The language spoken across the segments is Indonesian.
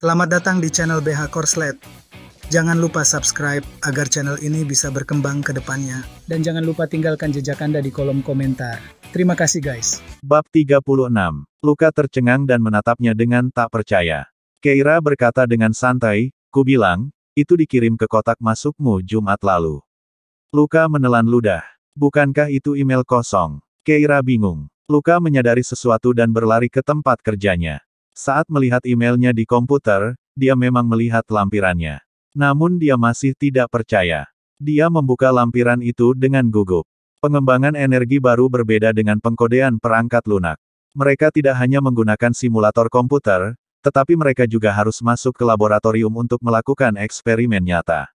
Selamat datang di channel BH Korslet. Jangan lupa subscribe agar channel ini bisa berkembang ke depannya. Dan jangan lupa tinggalkan jejak Anda di kolom komentar. Terima kasih guys. Bab 36. Luka tercengang dan menatapnya dengan tak percaya. Keira berkata dengan santai, "Ku bilang, itu dikirim ke kotak masukmu Jumat lalu." Luka menelan ludah. "Bukankah itu email kosong?" Keira bingung. Luka menyadari sesuatu dan berlari ke tempat kerjanya. Saat melihat emailnya di komputer, dia memang melihat lampirannya. Namun dia masih tidak percaya. Dia membuka lampiran itu dengan gugup. Pengembangan energi baru berbeda dengan pengkodean perangkat lunak. Mereka tidak hanya menggunakan simulator komputer, tetapi mereka juga harus masuk ke laboratorium untuk melakukan eksperimen nyata.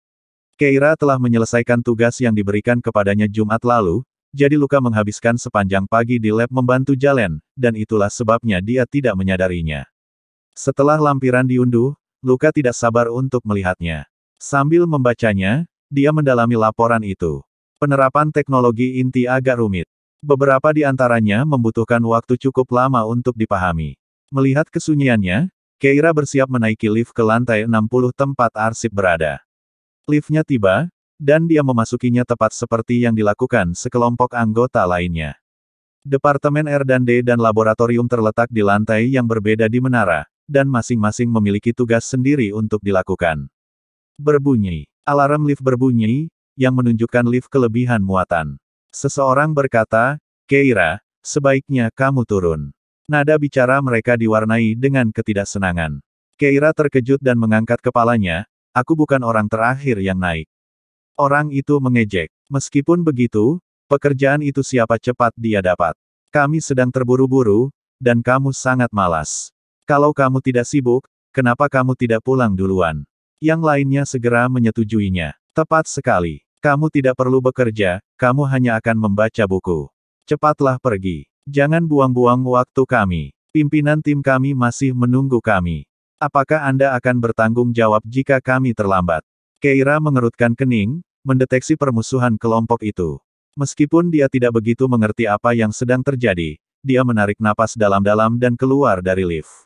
Keira telah menyelesaikan tugas yang diberikan kepadanya Jumat lalu, jadi Luka menghabiskan sepanjang pagi di lab membantu Jalen, dan itulah sebabnya dia tidak menyadarinya. Setelah lampiran diunduh, Luka tidak sabar untuk melihatnya. Sambil membacanya, dia mendalami laporan itu. Penerapan teknologi inti agak rumit. Beberapa di antaranya membutuhkan waktu cukup lama untuk dipahami. Melihat kesunyiannya, Keira bersiap menaiki lift ke lantai 60 tempat arsip berada. Liftnya tiba, dan dia memasukinya tepat seperti yang dilakukan sekelompok anggota lainnya. Departemen R&D dan laboratorium terletak di lantai yang berbeda di menara, dan masing-masing memiliki tugas sendiri untuk dilakukan. Berbunyi. Alarm lift berbunyi, yang menunjukkan lift kelebihan muatan. Seseorang berkata, "Keira, sebaiknya kamu turun." Nada bicara mereka diwarnai dengan ketidaksenangan. Keira terkejut dan mengangkat kepalanya, "Aku bukan orang terakhir yang naik." Orang itu mengejek. "Meskipun begitu, pekerjaan itu siapa cepat dia dapat. Kami sedang terburu-buru, dan kamu sangat malas. Kalau kamu tidak sibuk, kenapa kamu tidak pulang duluan?" Yang lainnya segera menyetujuinya. "Tepat sekali. Kamu tidak perlu bekerja, kamu hanya akan membaca buku. Cepatlah pergi. Jangan buang-buang waktu kami. Pimpinan tim kami masih menunggu kami. Apakah Anda akan bertanggung jawab jika kami terlambat?" Keira mengerutkan kening, mendeteksi permusuhan kelompok itu. Meskipun dia tidak begitu mengerti apa yang sedang terjadi, dia menarik napas dalam-dalam dan keluar dari lift.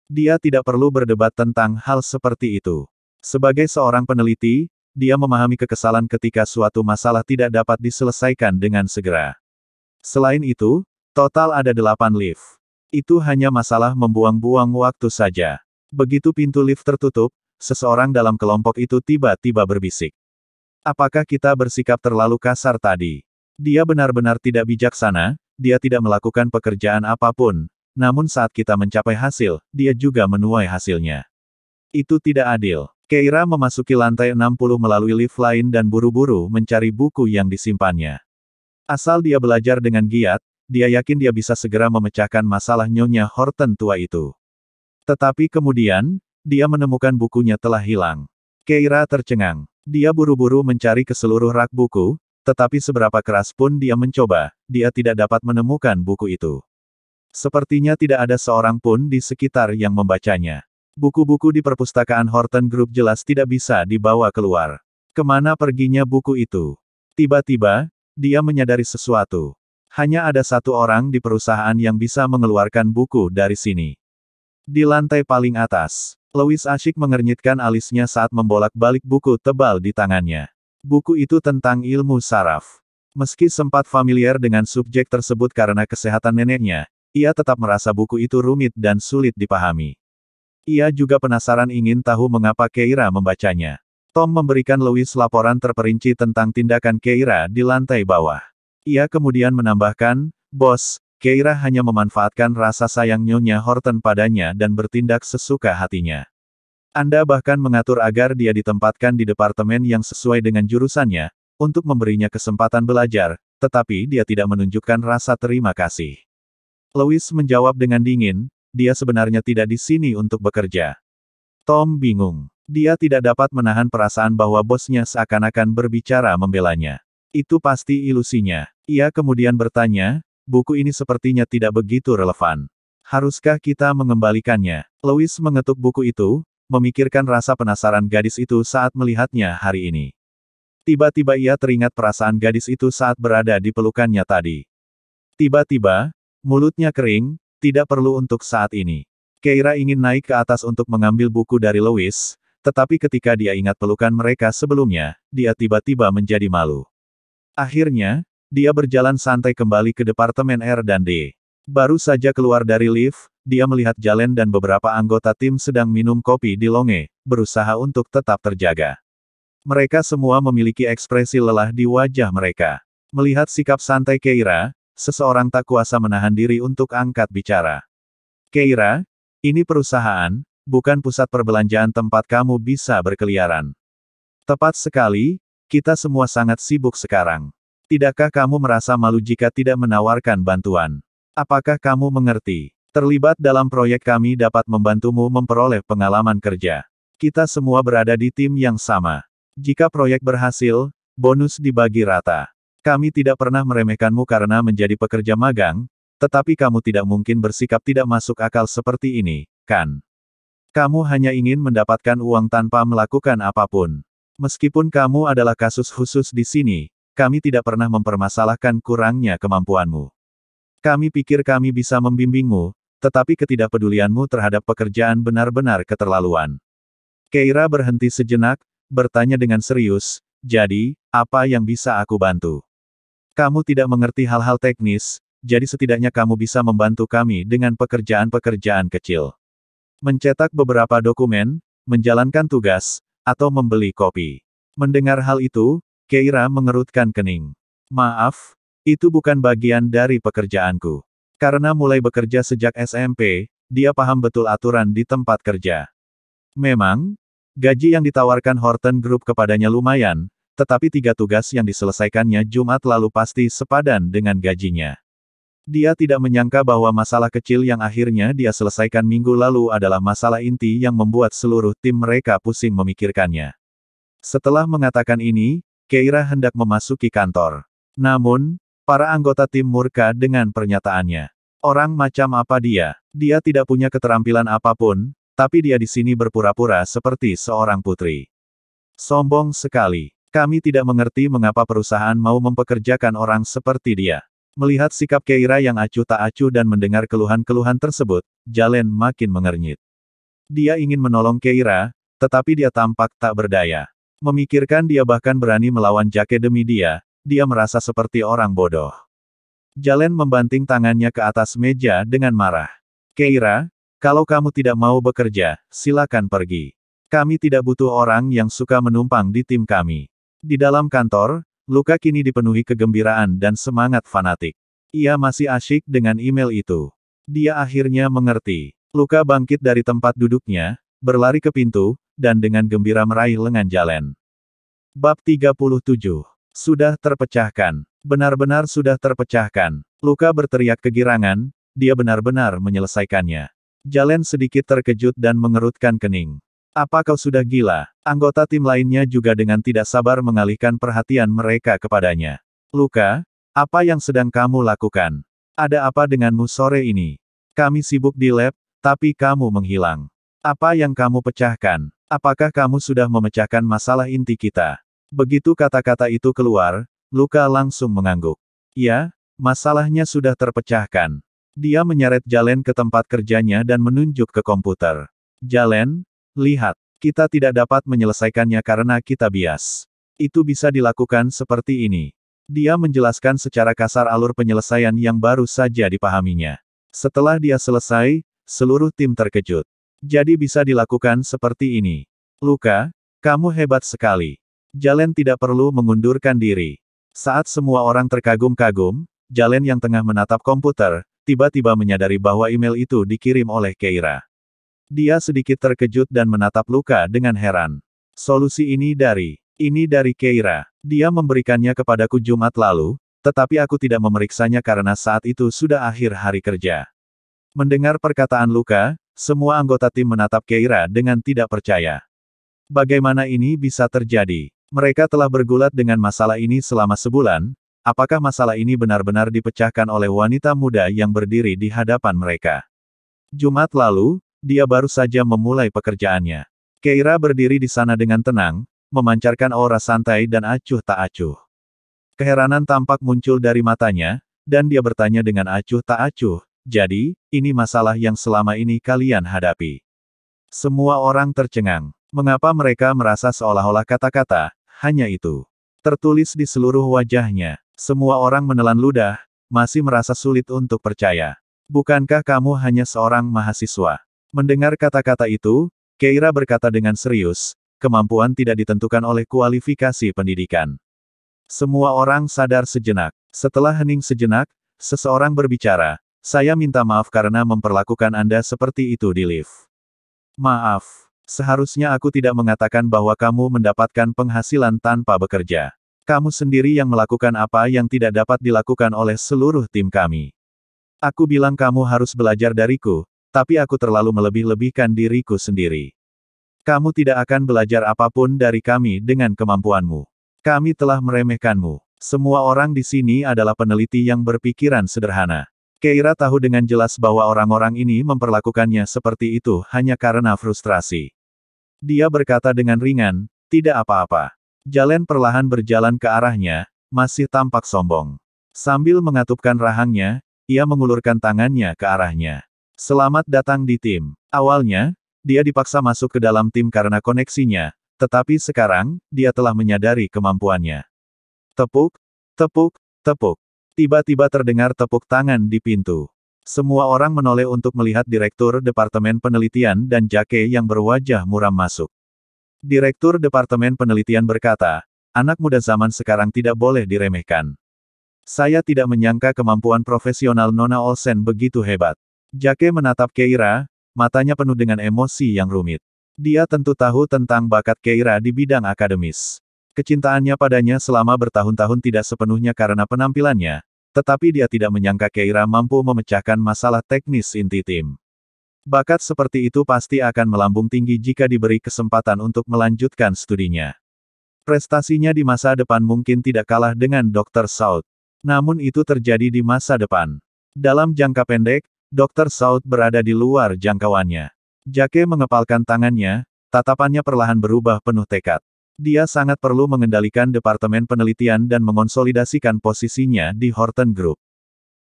Dia tidak perlu berdebat tentang hal seperti itu. Sebagai seorang peneliti, dia memahami kekesalan ketika suatu masalah tidak dapat diselesaikan dengan segera. Selain itu, total ada 8 lift. Itu hanya masalah membuang-buang waktu saja. Begitu pintu lift tertutup, seseorang dalam kelompok itu tiba-tiba berbisik. "Apakah kita bersikap terlalu kasar tadi?" Dia benar-benar tidak bijaksana, dia tidak melakukan pekerjaan apapun, namun saat kita mencapai hasil, dia juga menuai hasilnya. Itu tidak adil. Keira memasuki lantai 60 melalui lift lain dan buru-buru mencari buku yang disimpannya. Asal dia belajar dengan giat, dia yakin dia bisa segera memecahkan masalah Nyonya Horton tua itu. Tetapi kemudian, dia menemukan bukunya telah hilang. Keira tercengang. Dia buru-buru mencari ke seluruh rak buku, tetapi seberapa keras pun dia mencoba, dia tidak dapat menemukan buku itu. Sepertinya tidak ada seorang pun di sekitar yang membacanya. Buku-buku di perpustakaan Horton Group jelas tidak bisa dibawa keluar. Kemana perginya buku itu? Tiba-tiba, dia menyadari sesuatu. Hanya ada satu orang di perusahaan yang bisa mengeluarkan buku dari sini. Di lantai paling atas. Louis asyik mengernyitkan alisnya saat membolak-balik buku tebal di tangannya. Buku itu tentang ilmu saraf. Meski sempat familiar dengan subjek tersebut karena kesehatan neneknya, ia tetap merasa buku itu rumit dan sulit dipahami. Ia juga penasaran ingin tahu mengapa Keira membacanya. Tom memberikan Louis laporan terperinci tentang tindakan Keira di lantai bawah. Ia kemudian menambahkan, "Bos, Keira hanya memanfaatkan rasa sayang Nyonya Horton padanya dan bertindak sesuka hatinya. Anda bahkan mengatur agar dia ditempatkan di departemen yang sesuai dengan jurusannya, untuk memberinya kesempatan belajar, tetapi dia tidak menunjukkan rasa terima kasih." Louis menjawab dengan dingin, "Dia sebenarnya tidak di sini untuk bekerja." Tom bingung. Dia tidak dapat menahan perasaan bahwa bosnya seakan-akan berbicara membelanya. Itu pasti ilusinya. Ia kemudian bertanya, "Buku ini sepertinya tidak begitu relevan. Haruskah kita mengembalikannya?" Louis mengetuk buku itu, memikirkan rasa penasaran gadis itu saat melihatnya hari ini. Tiba-tiba ia teringat perasaan gadis itu saat berada di pelukannya tadi. Tiba-tiba, mulutnya kering, "Tidak perlu untuk saat ini." Keira ingin naik ke atas untuk mengambil buku dari Louis, tetapi ketika dia ingat pelukan mereka sebelumnya, dia tiba-tiba menjadi malu. Akhirnya, dia berjalan santai kembali ke departemen R&D. Baru saja keluar dari lift, dia melihat Jalen dan beberapa anggota tim sedang minum kopi di longe, berusaha untuk tetap terjaga. Mereka semua memiliki ekspresi lelah di wajah mereka. Melihat sikap santai Keira, seseorang tak kuasa menahan diri untuk angkat bicara. Keira, ini perusahaan, bukan pusat perbelanjaan tempat kamu bisa berkeliaran. Tepat sekali, kita semua sangat sibuk sekarang. Tidakkah kamu merasa malu jika tidak menawarkan bantuan? Apakah kamu mengerti? Terlibat dalam proyek kami dapat membantumu memperoleh pengalaman kerja. Kita semua berada di tim yang sama. Jika proyek berhasil, bonus dibagi rata. Kami tidak pernah meremehkanmu karena menjadi pekerja magang, tetapi kamu tidak mungkin bersikap tidak masuk akal seperti ini, kan? Kamu hanya ingin mendapatkan uang tanpa melakukan apapun. Meskipun kamu adalah kasus khusus di sini, kami tidak pernah mempermasalahkan kurangnya kemampuanmu. Kami pikir kami bisa membimbingmu, tetapi ketidakpedulianmu terhadap pekerjaan benar-benar keterlaluan. Keira berhenti sejenak, bertanya dengan serius, jadi, apa yang bisa aku bantu? Kamu tidak mengerti hal-hal teknis, jadi setidaknya kamu bisa membantu kami dengan pekerjaan-pekerjaan kecil. Mencetak beberapa dokumen, menjalankan tugas, atau membeli kopi. Mendengar hal itu, Keira mengerutkan kening. Maaf, itu bukan bagian dari pekerjaanku. Karena mulai bekerja sejak SMP, dia paham betul aturan di tempat kerja. Memang, gaji yang ditawarkan Horton Group kepadanya lumayan, tetapi 3 tugas yang diselesaikannya Jumat lalu pasti sepadan dengan gajinya. Dia tidak menyangka bahwa masalah kecil yang akhirnya dia selesaikan minggu lalu adalah masalah inti yang membuat seluruh tim mereka pusing memikirkannya. Setelah mengatakan ini, Keira hendak memasuki kantor. Namun, para anggota tim murka dengan pernyataannya. Orang macam apa dia? Dia tidak punya keterampilan apapun, tapi dia di sini berpura-pura seperti seorang putri. Sombong sekali. Kami tidak mengerti mengapa perusahaan mau mempekerjakan orang seperti dia. Melihat sikap Keira yang acuh tak acuh dan mendengar keluhan-keluhan tersebut, Jalen makin mengernyit. Dia ingin menolong Keira, tetapi dia tampak tak berdaya. Memikirkan dia bahkan berani melawan Jake demi dia merasa seperti orang bodoh. Jalen membanting tangannya ke atas meja dengan marah. Keira, kalau kamu tidak mau bekerja, silakan pergi. Kami tidak butuh orang yang suka menumpang di tim kami. Di dalam kantor, Luka kini dipenuhi kegembiraan dan semangat fanatik. Ia masih asyik dengan email itu. Dia akhirnya mengerti. Luka bangkit dari tempat duduknya, berlari ke pintu, dan dengan gembira meraih lengan Jalen. Bab 37. Sudah terpecahkan. Benar-benar sudah terpecahkan. Luka berteriak kegirangan, dia benar-benar menyelesaikannya. Jalen sedikit terkejut dan mengerutkan kening. Apa kau sudah gila? Anggota tim lainnya juga dengan tidak sabar mengalihkan perhatian mereka kepadanya. Luka, apa yang sedang kamu lakukan? Ada apa denganmu sore ini? Kami sibuk di lab, tapi kamu menghilang. Apa yang kamu pecahkan? Apakah kamu sudah memecahkan masalah inti kita? Begitu kata-kata itu keluar, Luka langsung mengangguk. Ya, masalahnya sudah terpecahkan. Dia menyeret Jalen ke tempat kerjanya dan menunjuk ke komputer. Jalen, lihat, kita tidak dapat menyelesaikannya karena kita bias. Itu bisa dilakukan seperti ini. Dia menjelaskan secara kasar alur penyelesaian yang baru saja dipahaminya. Setelah dia selesai, seluruh tim terkejut. Jadi bisa dilakukan seperti ini. Luka, kamu hebat sekali. Jalen tidak perlu mengundurkan diri. Saat semua orang terkagum-kagum, Jalen yang tengah menatap komputer, tiba-tiba menyadari bahwa email itu dikirim oleh Keira. Dia sedikit terkejut dan menatap Luka dengan heran. Solusi ini dari Keira. Dia memberikannya kepadaku Jumat lalu, tetapi aku tidak memeriksanya karena saat itu sudah akhir hari kerja. Mendengar perkataan Luka, semua anggota tim menatap Keira dengan tidak percaya. Bagaimana ini bisa terjadi? Mereka telah bergulat dengan masalah ini selama sebulan, apakah masalah ini benar-benar dipecahkan oleh wanita muda yang berdiri di hadapan mereka? Jumat lalu, dia baru saja memulai pekerjaannya. Keira berdiri di sana dengan tenang, memancarkan aura santai dan acuh tak acuh. Keheranan tampak muncul dari matanya, dan dia bertanya dengan acuh tak acuh, Jadi, ini masalah yang selama ini kalian hadapi. Semua orang tercengang. Mengapa mereka merasa seolah-olah kata-kata, hanya itu, tertulis di seluruh wajahnya. Semua orang menelan ludah, masih merasa sulit untuk percaya. Bukankah kamu hanya seorang mahasiswa? Mendengar kata-kata itu, Keira berkata dengan serius, kemampuan tidak ditentukan oleh kualifikasi pendidikan. Semua orang sadar sejenak. Setelah hening sejenak, seseorang berbicara, saya minta maaf karena memperlakukan Anda seperti itu di lift. Maaf. Seharusnya aku tidak mengatakan bahwa kamu mendapatkan penghasilan tanpa bekerja. Kamu sendiri yang melakukan apa yang tidak dapat dilakukan oleh seluruh tim kami. Aku bilang kamu harus belajar dariku, tapi aku terlalu melebih-lebihkan diriku sendiri. Kamu tidak akan belajar apapun dari kami dengan kemampuanmu. Kami telah meremehkanmu. Semua orang di sini adalah peneliti yang berpikiran sederhana. Keira tahu dengan jelas bahwa orang-orang ini memperlakukannya seperti itu hanya karena frustrasi. Dia berkata dengan ringan, tidak apa-apa. Jalen perlahan berjalan ke arahnya, masih tampak sombong. Sambil mengatupkan rahangnya, ia mengulurkan tangannya ke arahnya. Selamat datang di tim. Awalnya, dia dipaksa masuk ke dalam tim karena koneksinya, tetapi sekarang, dia telah menyadari kemampuannya. Tepuk, tepuk, tepuk. Tiba-tiba terdengar tepuk tangan di pintu. Semua orang menoleh untuk melihat Direktur Departemen Penelitian dan Jake yang berwajah muram masuk. Direktur Departemen Penelitian berkata, anak muda zaman sekarang tidak boleh diremehkan. Saya tidak menyangka kemampuan profesional Nona Olsen begitu hebat. Jake menatap Keira, matanya penuh dengan emosi yang rumit. Dia tentu tahu tentang bakat Keira di bidang akademis. Kecintaannya padanya selama bertahun-tahun tidak sepenuhnya karena penampilannya, tetapi dia tidak menyangka Keira mampu memecahkan masalah teknis inti tim. Bakat seperti itu pasti akan melambung tinggi jika diberi kesempatan untuk melanjutkan studinya. Prestasinya di masa depan mungkin tidak kalah dengan Dr. South. Namun itu terjadi di masa depan. Dalam jangka pendek, Dr. South berada di luar jangkauannya. Jake mengepalkan tangannya, tatapannya perlahan berubah penuh tekad. Dia sangat perlu mengendalikan Departemen Penelitian dan mengonsolidasikan posisinya di Horton Group.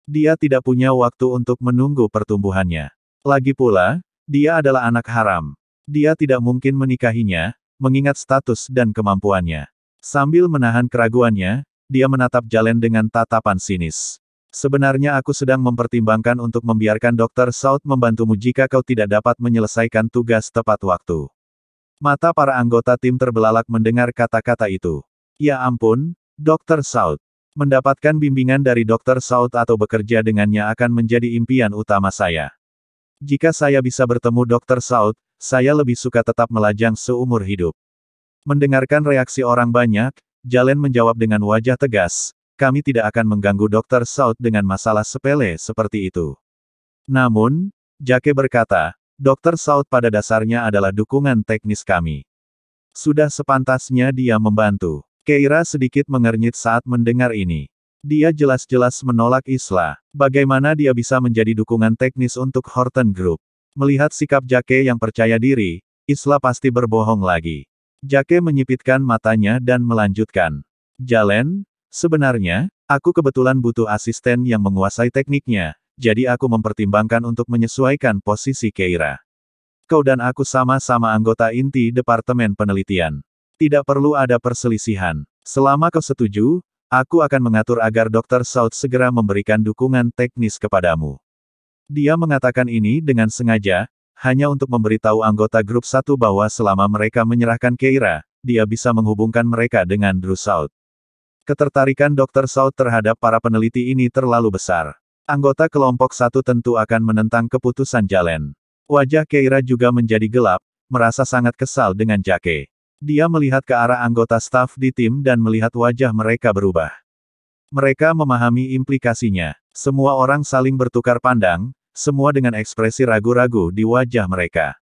Dia tidak punya waktu untuk menunggu pertumbuhannya. Lagi pula, dia adalah anak haram. Dia tidak mungkin menikahinya, mengingat status dan kemampuannya. Sambil menahan keraguannya, dia menatap Jalen dengan tatapan sinis. Sebenarnya aku sedang mempertimbangkan untuk membiarkan Dr. South membantumu jika kau tidak dapat menyelesaikan tugas tepat waktu. Mata para anggota tim terbelalak mendengar kata-kata itu. Ya ampun, Dr. South. Mendapatkan bimbingan dari Dr. South atau bekerja dengannya akan menjadi impian utama saya. Jika saya bisa bertemu Dr. South, saya lebih suka tetap melajang seumur hidup. Mendengarkan reaksi orang banyak, Jalen menjawab dengan wajah tegas, kami tidak akan mengganggu Dr. South dengan masalah sepele seperti itu. Namun, Jake berkata, Dr. South pada dasarnya adalah dukungan teknis kami. Sudah sepantasnya dia membantu. Keira sedikit mengernyit saat mendengar ini. Dia jelas-jelas menolak Isla. Bagaimana dia bisa menjadi dukungan teknis untuk Horton Group? Melihat sikap Jake yang percaya diri, Isla pasti berbohong lagi. Jake menyipitkan matanya dan melanjutkan. Jalen, sebenarnya, aku kebetulan butuh asisten yang menguasai tekniknya, jadi aku mempertimbangkan untuk menyesuaikan posisi Keira. Kau dan aku sama-sama anggota inti Departemen Penelitian. Tidak perlu ada perselisihan. Selama kau setuju, aku akan mengatur agar Dr. South segera memberikan dukungan teknis kepadamu. Dia mengatakan ini dengan sengaja, hanya untuk memberitahu anggota grup 1 bahwa selama mereka menyerahkan Keira, dia bisa menghubungkan mereka dengan Drew South. Ketertarikan Dr. South terhadap para peneliti ini terlalu besar. Anggota kelompok 1 tentu akan menentang keputusan Jalen. Wajah Keira juga menjadi gelap, merasa sangat kesal dengan Jake. Dia melihat ke arah anggota staf di tim dan melihat wajah mereka berubah. Mereka memahami implikasinya. Semua orang saling bertukar pandang, semua dengan ekspresi ragu-ragu di wajah mereka.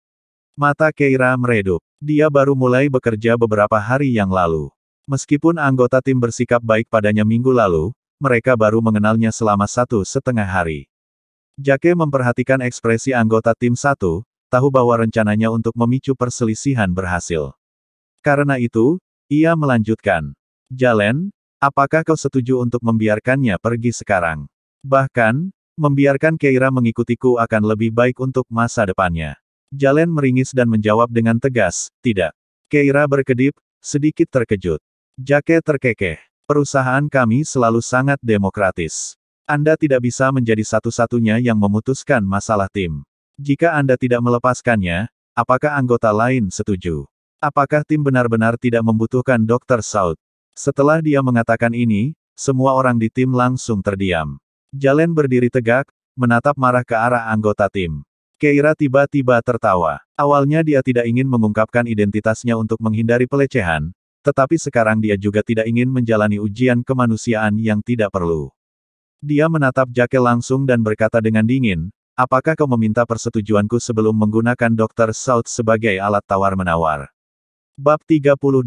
Mata Keira meredup. Dia baru mulai bekerja beberapa hari yang lalu. Meskipun anggota tim bersikap baik padanya minggu lalu, mereka baru mengenalnya selama 1,5 hari. Jake memperhatikan ekspresi anggota tim 1, tahu bahwa rencananya untuk memicu perselisihan berhasil. Karena itu, ia melanjutkan. Jalen, apakah kau setuju untuk membiarkannya pergi sekarang? Bahkan, Membiarkan Keira mengikutiku akan lebih baik untuk masa depannya. Jalen meringis dan menjawab dengan tegas, tidak. Keira berkedip, sedikit terkejut. Jake terkekeh. Perusahaan kami selalu sangat demokratis. Anda tidak bisa menjadi satu-satunya yang memutuskan masalah tim. Jika Anda tidak melepaskannya, apakah anggota lain setuju? Apakah tim benar-benar tidak membutuhkan Dr. South? Setelah dia mengatakan ini, semua orang di tim langsung terdiam. Jalen berdiri tegak, menatap marah ke arah anggota tim. Keira tiba-tiba tertawa. Awalnya dia tidak ingin mengungkapkan identitasnya untuk menghindari pelecehan, tetapi sekarang dia juga tidak ingin menjalani ujian kemanusiaan yang tidak perlu. Dia menatap Jake langsung dan berkata dengan dingin, apakah kau meminta persetujuanku sebelum menggunakan Dr. South sebagai alat tawar-menawar? Bab 38.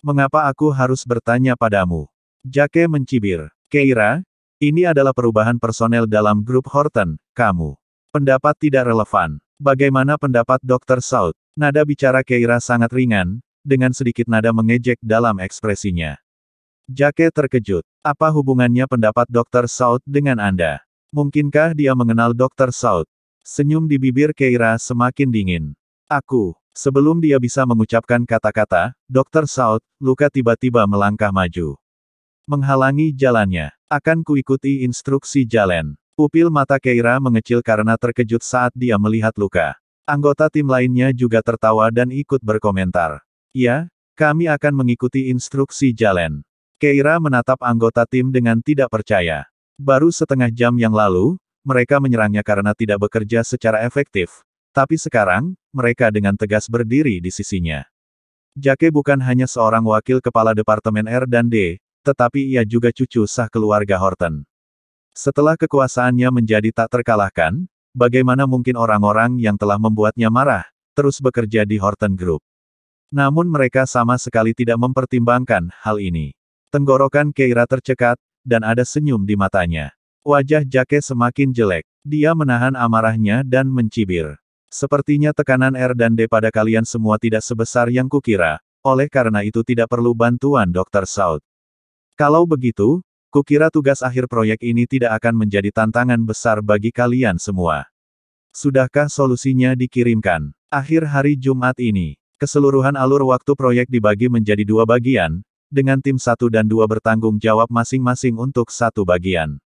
Mengapa aku harus bertanya padamu? Jake mencibir. Keira, ini adalah perubahan personel dalam grup Horton, kamu. Pendapat tidak relevan. Bagaimana pendapat Dr. South? Nada bicara Keira sangat ringan, dengan sedikit nada mengejek dalam ekspresinya. Jake terkejut. Apa hubungannya pendapat Dr. South dengan Anda? Mungkinkah dia mengenal Dr. South? Senyum di bibir Keira semakin dingin. Sebelum dia bisa mengucapkan kata-kata, Dr. South, luka tiba-tiba melangkah maju. Menghalangi jalannya. Akan kuikuti instruksi Jalen. Pupil mata Keira mengecil karena terkejut saat dia melihat luka. Anggota tim lainnya juga tertawa dan ikut berkomentar. Ya, kami akan mengikuti instruksi Jalen. Keira menatap anggota tim dengan tidak percaya. Baru setengah jam yang lalu, mereka menyerangnya karena tidak bekerja secara efektif. Tapi sekarang, mereka dengan tegas berdiri di sisinya. Jake bukan hanya seorang wakil kepala Departemen R&D, tetapi ia juga cucu sah keluarga Horton. Setelah kekuasaannya menjadi tak terkalahkan, bagaimana mungkin orang-orang yang telah membuatnya marah, terus bekerja di Horton Group? Namun mereka sama sekali tidak mempertimbangkan hal ini. Tenggorokan Keira tercekat, dan ada senyum di matanya. Wajah Jake semakin jelek. Dia menahan amarahnya dan mencibir. Sepertinya tekanan R&D pada kalian semua tidak sebesar yang kukira, oleh karena itu tidak perlu bantuan Dr. South. Kalau begitu, kukira tugas akhir proyek ini tidak akan menjadi tantangan besar bagi kalian semua. Sudahkah solusinya dikirimkan? Akhir hari Jumat ini, keseluruhan alur waktu proyek dibagi menjadi 2 bagian, dengan tim 1 dan 2 bertanggung jawab masing-masing untuk 1 bagian.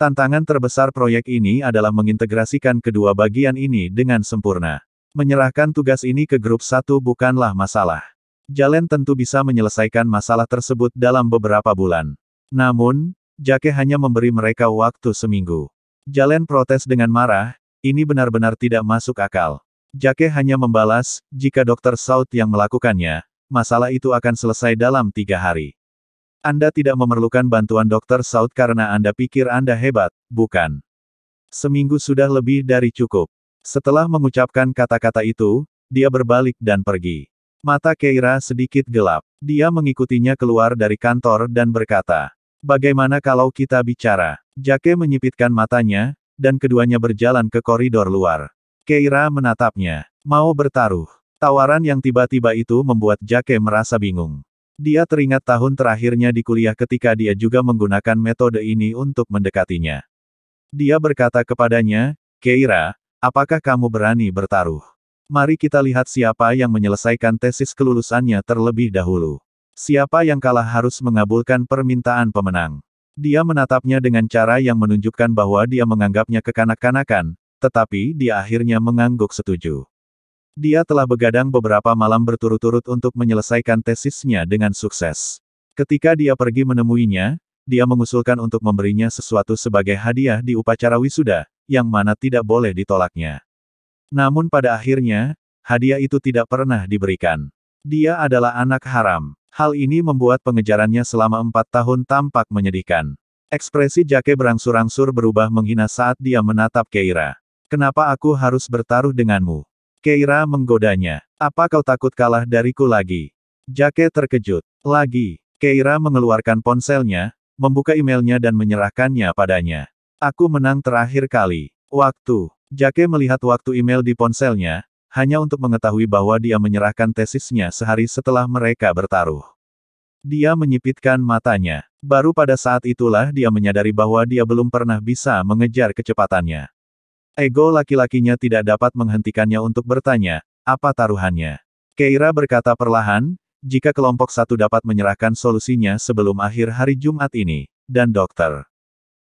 Tantangan terbesar proyek ini adalah mengintegrasikan kedua bagian ini dengan sempurna. Menyerahkan tugas ini ke grup 1 bukanlah masalah. Jalen tentu bisa menyelesaikan masalah tersebut dalam beberapa bulan. Namun, Jake hanya memberi mereka waktu seminggu. Jalen protes dengan marah, ini benar-benar tidak masuk akal. Jake hanya membalas, jika Dr. South yang melakukannya, masalah itu akan selesai dalam 3 hari. Anda tidak memerlukan bantuan Dr. South karena Anda pikir Anda hebat, bukan? Seminggu sudah lebih dari cukup. Setelah mengucapkan kata-kata itu, dia berbalik dan pergi. Mata Keira sedikit gelap. Dia mengikutinya keluar dari kantor dan berkata, bagaimana kalau kita bicara? Jake menyipitkan matanya, dan keduanya berjalan ke koridor luar. Keira menatapnya. Mau bertaruh. Tawaran yang tiba-tiba itu membuat Jake merasa bingung. Dia teringat tahun terakhirnya di kuliah ketika dia juga menggunakan metode ini untuk mendekatinya. Dia berkata kepadanya, Keira, apakah kamu berani bertaruh? Mari kita lihat siapa yang menyelesaikan tesis kelulusannya terlebih dahulu. Siapa yang kalah harus mengabulkan permintaan pemenang. Dia menatapnya dengan cara yang menunjukkan bahwa dia menganggapnya kekanak-kanakan, tetapi dia akhirnya mengangguk setuju. Dia telah begadang beberapa malam berturut-turut untuk menyelesaikan tesisnya dengan sukses. Ketika dia pergi menemuinya, dia mengusulkan untuk memberinya sesuatu sebagai hadiah di upacara wisuda, yang mana tidak boleh ditolaknya. Namun pada akhirnya, hadiah itu tidak pernah diberikan. Dia adalah anak haram. Hal ini membuat pengejarannya selama 4 tahun tampak menyedihkan. Ekspresi Jake berangsur-angsur berubah menghina saat dia menatap Keira. Kenapa aku harus bertaruh denganmu? Keira menggodanya. Apa kau takut kalah dariku lagi? Jake terkejut. Lagi. Keira mengeluarkan ponselnya, membuka emailnya dan menyerahkannya padanya. Aku menang terakhir kali. Waktu. Jake melihat waktu email di ponselnya, hanya untuk mengetahui bahwa dia menyerahkan tesisnya sehari setelah mereka bertaruh. Dia menyipitkan matanya. Baru pada saat itulah dia menyadari bahwa dia belum pernah bisa mengejar kecepatannya. Ego laki-lakinya tidak dapat menghentikannya untuk bertanya, apa taruhannya? Keira berkata perlahan, jika kelompok satu dapat menyerahkan solusinya sebelum akhir hari Jumat ini, dan Dr.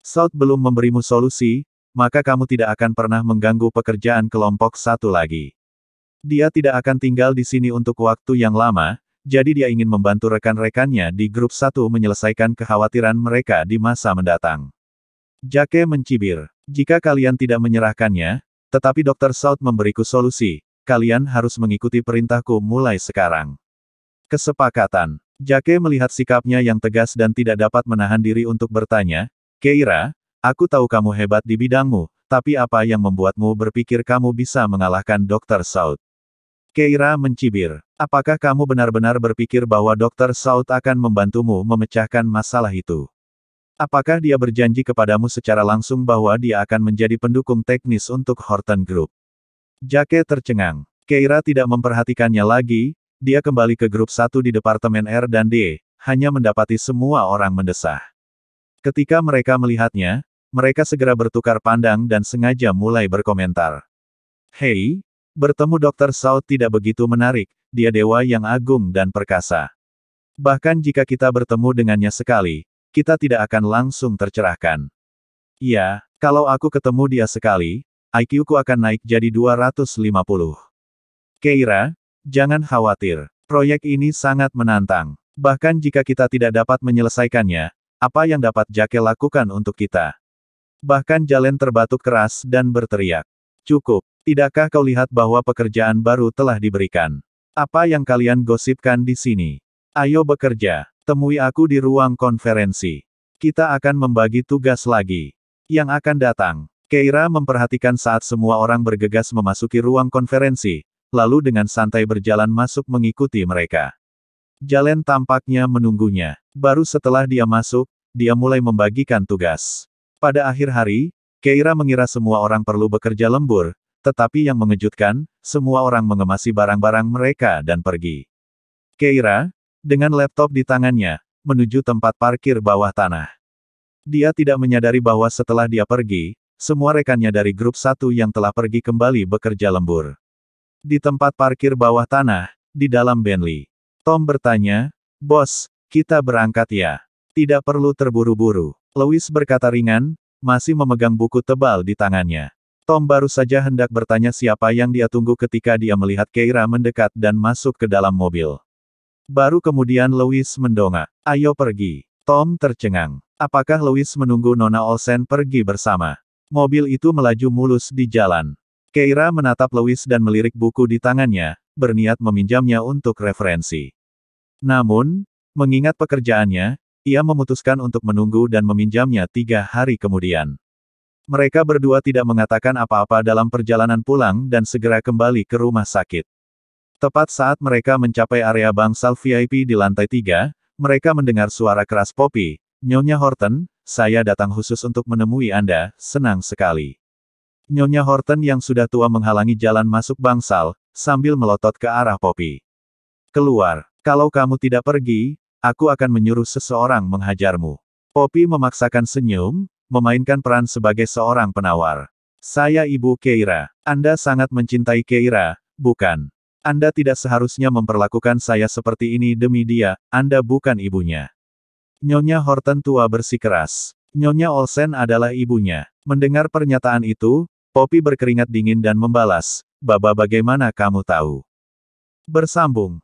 South belum memberimu solusi, maka kamu tidak akan pernah mengganggu pekerjaan kelompok satu lagi. Dia tidak akan tinggal di sini untuk waktu yang lama, jadi dia ingin membantu rekan-rekannya di grup satu menyelesaikan kekhawatiran mereka di masa mendatang. Jake mencibir, jika kalian tidak menyerahkannya, tetapi Dr. South memberiku solusi, kalian harus mengikuti perintahku mulai sekarang. Kesepakatan. Jake melihat sikapnya yang tegas dan tidak dapat menahan diri untuk bertanya, Keira, aku tahu kamu hebat di bidangmu, tapi apa yang membuatmu berpikir kamu bisa mengalahkan Dr. South? Keira mencibir, apakah kamu benar-benar berpikir bahwa Dr. South akan membantumu memecahkan masalah itu? Apakah dia berjanji kepadamu secara langsung bahwa dia akan menjadi pendukung teknis untuk Horton Group? Jake tercengang. Keira tidak memperhatikannya lagi, dia kembali ke grup satu di Departemen R dan D, hanya mendapati semua orang mendesah. Ketika mereka melihatnya, mereka segera bertukar pandang dan sengaja mulai berkomentar. Hei, bertemu Dr. South tidak begitu menarik, dia dewa yang agung dan perkasa. Bahkan jika kita bertemu dengannya sekali, kita tidak akan langsung tercerahkan. Ya, kalau aku ketemu dia sekali, IQ-ku akan naik jadi 250. Keira, jangan khawatir, proyek ini sangat menantang. Bahkan jika kita tidak dapat menyelesaikannya, apa yang dapat Jake lakukan untuk kita? Bahkan Jalen terbatuk keras dan berteriak. Cukup, tidakkah kau lihat bahwa pekerjaan baru telah diberikan? Apa yang kalian gosipkan di sini? Ayo bekerja, temui aku di ruang konferensi. Kita akan membagi tugas lagi. Yang akan datang. Keira memperhatikan saat semua orang bergegas memasuki ruang konferensi, lalu dengan santai berjalan masuk mengikuti mereka. Jalen tampaknya menunggunya. Baru setelah dia masuk, dia mulai membagikan tugas. Pada akhir hari, Keira mengira semua orang perlu bekerja lembur, tetapi yang mengejutkan, semua orang mengemasi barang-barang mereka dan pergi. Keira, dengan laptop di tangannya, menuju tempat parkir bawah tanah. Dia tidak menyadari bahwa setelah dia pergi, semua rekannya dari grup satu yang telah pergi kembali bekerja lembur. Di tempat parkir bawah tanah, di dalam Bentley. Tom bertanya, Bos, kita berangkat ya? Tidak perlu terburu-buru. Louis berkata ringan, masih memegang buku tebal di tangannya. Tom baru saja hendak bertanya siapa yang dia tunggu ketika dia melihat Keira mendekat dan masuk ke dalam mobil. Baru kemudian Louis mendongak. Ayo pergi. Tom tercengang. Apakah Louis menunggu Nona Olsen pergi bersama? Mobil itu melaju mulus di jalan. Keira menatap Louis dan melirik buku di tangannya, berniat meminjamnya untuk referensi. Namun, mengingat pekerjaannya, ia memutuskan untuk menunggu dan meminjamnya 3 hari kemudian. Mereka berdua tidak mengatakan apa-apa dalam perjalanan pulang dan segera kembali ke rumah sakit. Tepat saat mereka mencapai area bangsal VIP di lantai 3, mereka mendengar suara keras Poppy, Nyonya Horton, saya datang khusus untuk menemui Anda, senang sekali. Nyonya Horton yang sudah tua menghalangi jalan masuk bangsal, sambil melotot ke arah Poppy. Keluar, kalau kamu tidak pergi, aku akan menyuruh seseorang menghajarmu. Poppy memaksakan senyum, memainkan peran sebagai seorang penawar. Saya Ibu Keira. Anda sangat mencintai Keira, bukan? Anda tidak seharusnya memperlakukan saya seperti ini demi dia, Anda bukan ibunya. Nyonya Horton tua bersikeras. Nyonya Olsen adalah ibunya. Mendengar pernyataan itu, Poppy berkeringat dingin dan membalas, Baba bagaimana kamu tahu? Bersambung.